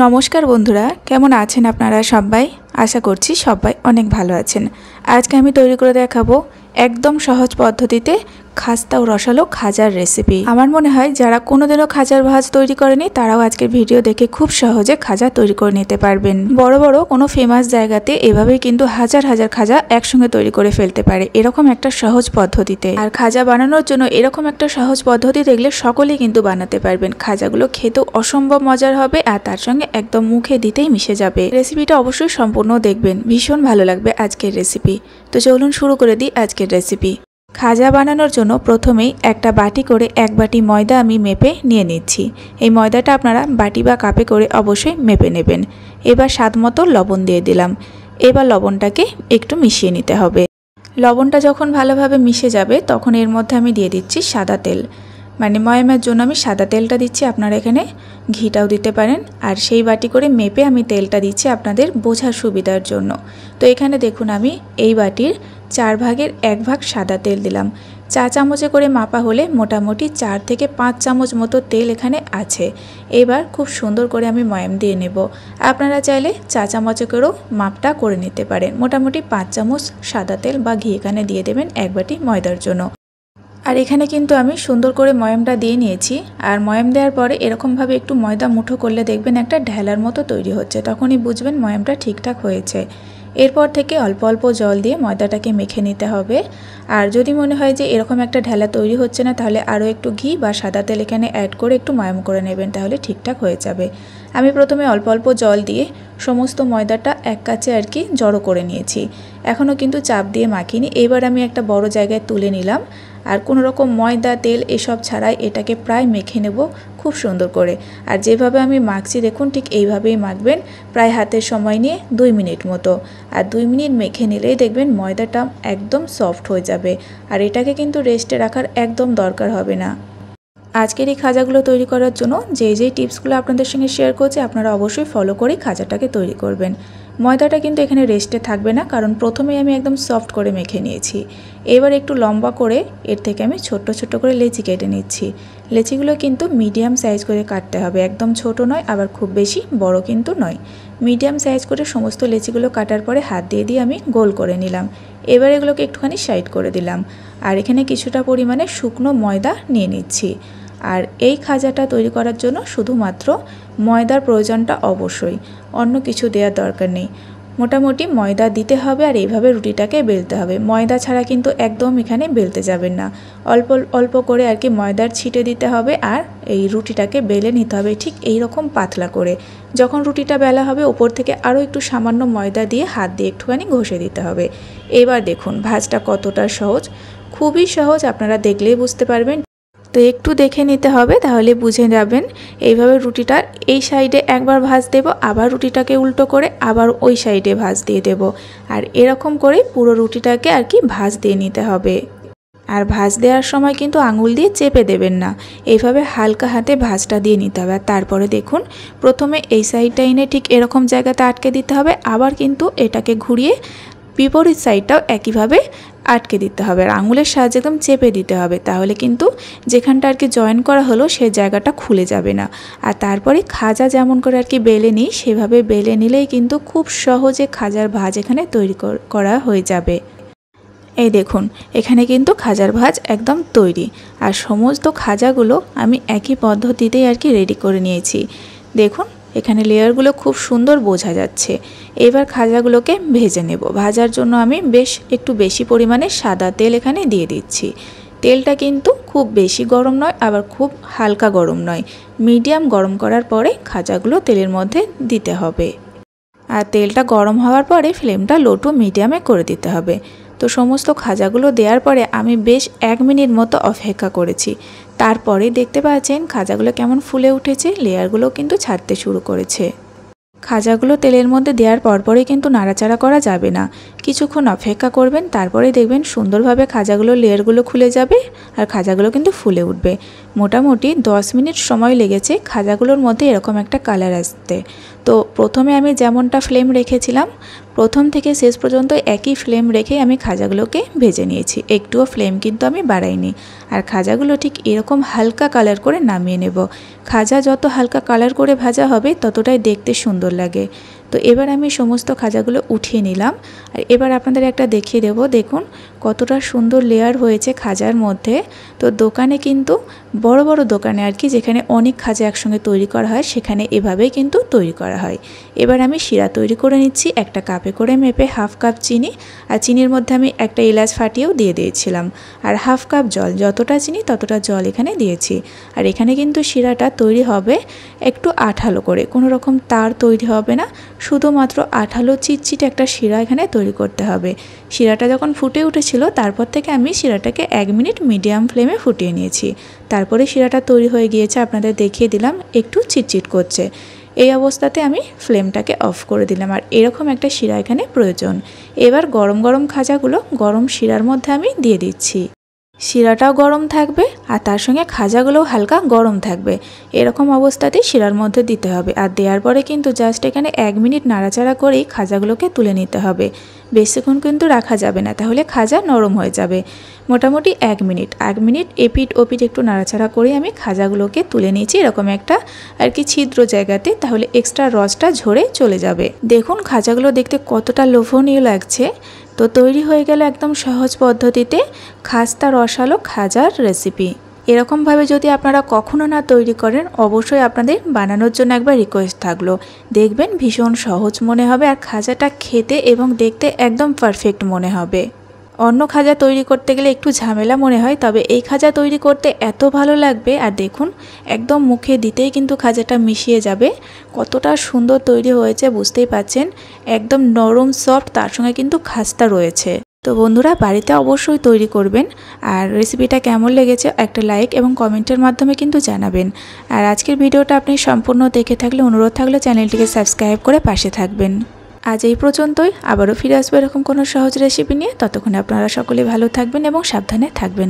নমস্কার বন্ধুরা, কেমন আছেন আপনারা সবাই? আশা করছি সবাই অনেক ভালো আছেন। আজকে আমি তৈরি করে দেখাবো একদম সহজ পদ্ধতিতে খাস্তা ও রসালো খাজার রেসিপি। আমার মনে হয় যারা কোনোদিনও খাজার ভাজ তৈরি করেনি তারাও আজকের ভিডিও দেখে খুব সহজে খাজা তৈরি করে নিতে পারবেন। বড় বড় কোনো ফেমাস জায়গাতে এভাবেই কিন্তু হাজার হাজার খাজা একসঙ্গে তৈরি করে ফেলতে পারে এরকম একটা সহজ পদ্ধতিতে। আর খাজা বানানোর জন্য এরকম একটা সহজ পদ্ধতি দেখলে সকলেই কিন্তু বানাতে পারবেন। খাজাগুলো খেতেও অসম্ভব মজার হবে আর তার সঙ্গে একদম মুখে দিতেই মিশে যাবে। রেসিপিটা অবশ্যই সম্পূর্ণ দেখবেন, ভীষণ ভালো লাগবে আজকের রেসিপি। তো চলুন শুরু করে দিই আজকের রেসিপি। খাজা বানানোর জন্য প্রথমেই একটা বাটি করে 1 বাটি ময়দা আমি মেপে নিয়ে নিচ্ছি। এই ময়দাটা আপনারা বাটি বা কাপে করে অবশ্যই মেপে নেবেন। এবার স্বাদ মতো লবণ দিয়ে দিলাম। এবার লবণটাকে একটু মিশিয়ে নিতে হবে। লবণটা যখন ভালোভাবে মিশে যাবে তখন এর মধ্যে আমি দিয়ে দিচ্ছি সাদা তেল, মানে ময়ামের জন্য আমি সাদা তেলটা দিচ্ছি। আপনারা এখানে ঘিটাও দিতে পারেন। আর সেই বাটি করে মেপে আমি তেলটা দিচ্ছি আপনাদের বোঝার সুবিধার জন্য। তো এখানে দেখুন আমি এই বাটির 4 ভাগের 1 ভাগ সাদা তেল দিলাম। চা চামচে করে মাপা হলে মোটামুটি 4 থেকে 5 চামচ মতো তেল এখানে আছে। এবার খুব সুন্দর করে আমি ময়াম দিয়ে নেব। আপনারা চাইলে চা চামচে করেও মাপটা করে নিতে পারেন। মোটামুটি 5 চামচ সাদা তেল বা ঘি এখানে দিয়ে দেবেন 1 বাটি ময়দার জন্য। আর এখানে কিন্তু আমি সুন্দর করে ময়ামটা দিয়ে নিয়েছি। আর ময়াম দেওয়ার পরে এরকমভাবে একটু ময়দা মুঠো করলে দেখবেন একটা ঢেলার মতো তৈরি হচ্ছে, তখনই বুঝবেন ময়ামটা ঠিকঠাক হয়েছে। এরপর থেকে অল্প অল্প জল দিয়ে ময়দাটাকে মেখে নিতে হবে। আর যদি মনে হয় যে এরকম একটা ঢেলা তৈরি হচ্ছে না, তাহলে আরও একটু ঘি বা সাদা তেল এখানে অ্যাড করে একটু ময়াম করে নেবেন, তাহলে ঠিকঠাক হয়ে যাবে। আমি প্রথমে অল্প অল্প জল দিয়ে সমস্ত ময়দাটা এক কাছে আর কি জড়ো করে নিয়েছি। এখনও কিন্তু চাপ দিয়ে মাখিনি। এবার আমি একটা বড় জায়গায় তুলে নিলাম। আর কোনো রকম ময়দা তেল এসব ছাড়াই এটাকে প্রায় মেখে নেব খুব সুন্দর করে। আর যেভাবে আমি মাখছি দেখুন ঠিক এইভাবেই মাখবেন, প্রায় হাতের সময় নিয়ে 2 মিনিট মতো। আর 2 মিনিট মেখে নিলেই দেখবেন ময়দাটা একদম সফট হয়ে যাবে। আর এটাকে কিন্তু রেস্টে রাখার একদম দরকার হবে না। আজকের এই খাজাগুলো তৈরি করার জন্য যেই টিপসগুলো আপনাদের সঙ্গে শেয়ার করছি আপনারা অবশ্যই ফলো করে খাজাটাকে তৈরি করবেন। ময়দাটা কিন্তু এখানে রেস্টে থাকবে না, কারণ প্রথমেই আমি একদম সফট করে মেখে নিয়েছি। এবার একটু লম্বা করে এর থেকে আমি ছোট্ট ছোট্ট করে লেচি কেটে নিচ্ছি। লেচিগুলো কিন্তু মিডিয়াম সাইজ করে কাটতে হবে, একদম ছোট নয় আবার খুব বেশি বড় কিন্তু নয়। মিডিয়াম সাইজ করে সমস্ত লেচিগুলো কাটার পরে হাত দিয়ে আমি গোল করে নিলাম। এবার এগুলোকে একটুখানি সাইড করে দিলাম। আর এখানে কিছুটা পরিমাণে শুকনো ময়দা নিয়ে নিচ্ছি। আর এই খাজাটা তৈরি করার জন্য শুধুমাত্র ময়দার প্রয়োজনটা অবশ্যই, অন্য কিছু দেওয়ার দরকার নেই। মোটামুটি ময়দা দিতে হবে আর এইভাবে রুটিটাকে বেলতে হবে। ময়দা ছাড়া কিন্তু একদম এখানে বেলতে যাবেন না। অল্প অল্প করে আর কি ময়দার ছিটে দিতে হবে আর এই রুটিটাকে বেলে নিতে হবে ঠিক এই রকম পাতলা করে। যখন রুটিটা বেলা হবে ওপর থেকে আরও একটু সামান্য ময়দা দিয়ে হাত দিয়ে একটুখানি ঘষে দিতে হবে। এবার দেখুন ভাজটা কতটা সহজ, খুবই সহজ, আপনারা দেখলেই বুঝতে পারবেন। তো একটু দেখে নিতে হবে, তাহলে বুঝে যাবেন। এইভাবে রুটিটার এই সাইডে একবার ভাঁজ দেব, আবার রুটিটাকে উল্টো করে আবার ওই সাইডে ভাঁজ দিয়ে দেব। আর এরকম করে পুরো রুটিটাকে আর কি ভাঁজ দিয়ে নিতে হবে। আর ভাঁজ দেওয়ার সময় কিন্তু আঙুল দিয়ে চেপে দেবেন না, এইভাবে হালকা হাতে ভাঁজটা দিয়ে নিতে হবে। আর তারপরে দেখুন প্রথমে এই সাইডটা এনে ঠিক এরকম জায়গাতে আটকে দিতে হবে, আবার কিন্তু এটাকে ঘুরিয়ে বিপরীত সাইডটাও একইভাবে আটকে দিতে হবে। আর আঙুলের সাহায্যে একদম চেপে দিতে হবে, তাহলে কিন্তু যেখানটা আর কি জয়েন করা হলো সেই জায়গাটা খুলে যাবে না। আর তারপরে খাজা যেমন করে আর কি বেলে নিই সেভাবে বেলে নিলেই কিন্তু খুব সহজে খাজার ভাজ এখানে তৈরি করা হয়ে যাবে। এই দেখুন এখানে কিন্তু খাজার ভাজ একদম তৈরি। আর সমস্ত খাজাগুলো আমি একই পদ্ধতিতেই আর কি রেডি করে নিয়েছি। দেখুন এখানে লেয়ারগুলো খুব সুন্দর বোঝা যাচ্ছে। এবার খাজাগুলোকে ভেজে নেব। ভাজার জন্য আমি একটু বেশি পরিমাণে সাদা তেল এখানে দিয়ে দিচ্ছি। তেলটা কিন্তু খুব বেশি গরম নয় আবার খুব হালকা গরম নয়, মিডিয়াম গরম করার পরে খাজাগুলো তেলের মধ্যে দিতে হবে। আর তেলটা গরম হওয়ার পরে ফ্লেমটা লো টু মিডিয়ামে করে দিতে হবে। তো সমস্ত খাজাগুলো দেওয়ার পরে আমি বেশ 1 মিনিট মতো অপেক্ষা করেছি। তারপরে দেখতে পাচ্ছেন খাজাগুলো কেমন ফুলে উঠেছে, লেয়ারগুলো কিন্তু ছাড়তে শুরু করেছে। খাজাগুলো তেলের মধ্যে দেওয়ার পরপরই কিন্তু নাড়াচাড়া করা যাবে না, কিছুক্ষণ অপেক্ষা করবেন। তারপরে দেখবেন সুন্দরভাবে খাজাগুলো লেয়ারগুলো খুলে যাবে আর খাজাগুলো কিন্তু ফুলে উঠবে। মোটামুটি 10 মিনিট সময় লেগেছে খাজাগুলোর মধ্যে এরকম একটা কালার আসতে। তো প্রথমে আমি যেমনটা ফ্লেম রেখেছিলাম প্রথম থেকে শেষ পর্যন্ত একই ফ্লেম রেখে আমি খাজাগুলোকে ভেজে নিয়েছি, একটুও ফ্লেম কিন্তু আমি বাড়াইনি। আর খাজাগুলো ঠিক এরকম হালকা কালার করে নামিয়ে নেব। খাজা যত হালকা কালার করে ভাজা হবে ততটাই দেখতে সুন্দর লাগে। তো এবার আমি সমস্ত খাজাগুলো উঠিয়ে নিলাম। আর এবার আপনাদের একটা দেখিয়ে দেব, দেখুন কতটা সুন্দর লেয়ার হয়েছে খাজার মধ্যে। তো দোকানে কিন্তু বড় বড় দোকানে আর কি, যেখানে অনেক খাজা একসঙ্গে তৈরি করা হয়, সেখানে এভাবেই কিন্তু তৈরি করা হয়। এবার আমি শিরা তৈরি করে নিচ্ছি। একটা কাপে করে মেপে হাফ কাপ চিনি, আর চিনির মধ্যে আমি একটা এলাচ ফাটিয়েও দিয়ে দিয়েছিলাম, আর হাফ কাপ জল, যতটা চিনি ততটা জল এখানে দিয়েছি। আর এখানে কিন্তু শিরাটা তৈরি হবে একটু আঠালো করে, কোনো রকম তার তৈরি হবে না, শুধুমাত্র আঠালো চিটচিটে একটা শিরা এখানে তৈরি করতে হবে। শিরাটা যখন ফুটে উঠেছিল তারপর থেকে আমি শিরাটাকে 1 মিনিট মিডিয়াম ফ্লেমে ফুটিয়ে নিয়েছি। তারপরে শিরাটা তৈরি হয়ে গিয়েছে, আপনাদের দেখিয়ে দিলাম একটু চিটচিট করছে। এই অবস্থাতে আমি ফ্লেমটাকে অফ করে দিলাম। আর এরকম একটা শিরা এখানে প্রয়োজন। এবার গরম গরম খাজাগুলো গরম শিরার মধ্যে আমি দিয়ে দিচ্ছি। শিরাটাও গরম থাকবে আর তার সঙ্গে খাজাগুলোও হালকা গরম থাকবে, এরকম অবস্থাতেই শিরার মধ্যে দিতে হবে। আর দেওয়ার পরে কিন্তু জাস্ট এখানে 1 মিনিট নাড়াচাড়া করেই খাজাগুলোকে তুলে নিতে হবে। বেশিক্ষণ কিন্তু রাখা যাবে না, তাহলে খাজা নরম হয়ে যাবে। মোটামুটি 1 মিনিট এপিট ওপিট একটু নাড়াচাড়া করে আমি খাজাগুলোকে তুলে নিয়েছি এরকম একটা আর কি ছিদ্র জায়গাতে, তাহলে এক্সট্রা রসটা ঝরে চলে যাবে। দেখুন খাজাগুলো দেখতে কতটা লোভনীয় লাগছে। তো তৈরি হয়ে গেল একদম সহজ পদ্ধতিতে খাস্তা রসালো খাজার রেসিপি। এরকমভাবে যদি আপনারা কখনো না তৈরি করেন, অবশ্যই আপনাদের বানানোর জন্য একবার রিকোয়েস্ট থাকলো। দেখবেন ভীষণ সহজ মনে হবে, আর খাজাটা খেতে এবং দেখতে একদম পারফেক্ট মনে হবে। অন্য খাজা তৈরি করতে গেলে একটু ঝামেলা মনে হয়, তবে এই খাজা তৈরি করতে এত ভালো লাগবে। আর দেখুন একদম মুখে দিতেই কিন্তু খাজাটা মিশিয়ে যাবে। কতটা সুন্দর তৈরি হয়েছে বুঝতেই পাচ্ছেন, একদম নরম সফট, তার সঙ্গে কিন্তু খাস্তা রয়েছে। তো বন্ধুরা বাড়িতে অবশ্যই তৈরি করবেন। আর রেসিপিটা কেমন লেগেছে একটা লাইক এবং কমেন্টের মাধ্যমে কিন্তু জানাবেন। আর আজকের ভিডিওটা আপনি সম্পূর্ণ দেখে থাকলে অনুরোধ থাকলে চ্যানেলটিকে সাবস্ক্রাইব করে পাশে থাকবেন। আজ এই পর্যন্তই, আবারও ফিরে আসবো এরকম কোনো সহজ রেসিপি নিয়ে। ততক্ষণে আপনারা সকলে ভালো থাকবেন এবং সাবধানে থাকবেন।